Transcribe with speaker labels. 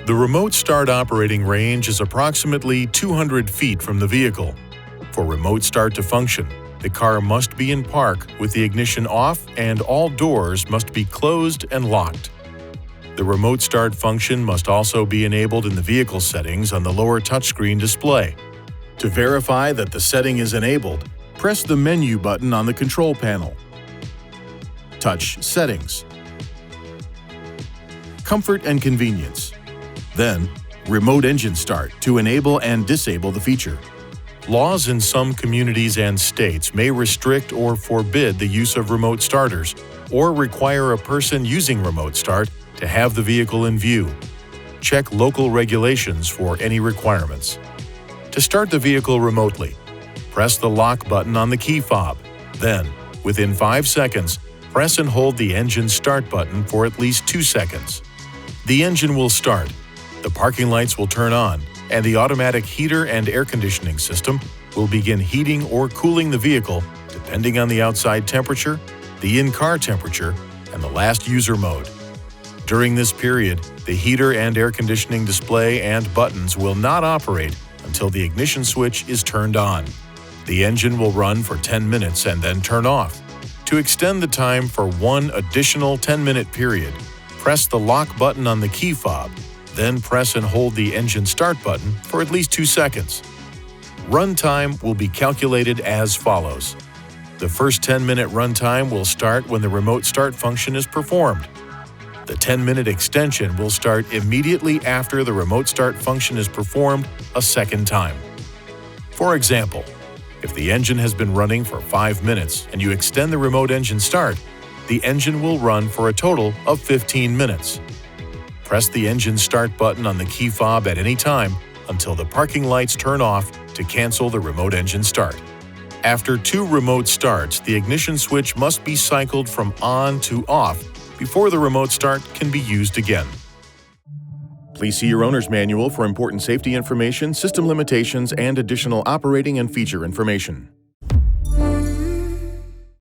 Speaker 1: The remote start operating range is approximately 200 feet from the vehicle. For remote start to function, the car must be in park with the ignition off and all doors must be closed and locked. The remote start function must also be enabled in the vehicle settings on the lower touchscreen display. To verify that the setting is enabled, press the menu button on the control panel. Touch Settings. Comfort and Convenience. Then, Remote Engine Start to enable and disable the feature. Laws in some communities and states may restrict or forbid the use of remote starters or require a person using remote start to have the vehicle in view. Check local regulations for any requirements. To start the vehicle remotely, press the lock button on the key fob. Then, within 5 seconds, press and hold the engine start button for at least 2 seconds. The engine will start, the parking lights will turn on, and the automatic heater and air conditioning system will begin heating or cooling the vehicle depending on the outside temperature, the in-car temperature, and the last user mode. During this period, the heater and air conditioning display and buttons will not operate until the ignition switch is turned on. The engine will run for 10 minutes and then turn off. To extend the time for one additional 10-minute period, press the lock button on the key fob, then press and hold the engine start button for at least 2 seconds. Run time will be calculated as follows. The first 10-minute run time will start when the remote start function is performed. The 10-minute extension will start immediately after the remote start function is performed a second time. For example, if the engine has been running for 5 minutes and you extend the remote engine start, the engine will run for a total of 15 minutes. Press the engine start button on the key fob at any time until the parking lights turn off to cancel the remote engine start. After 2 remote starts, the ignition switch must be cycled from on to off before the remote start can be used again. Please see your owner's manual for important safety information, system limitations, and additional operating and feature information.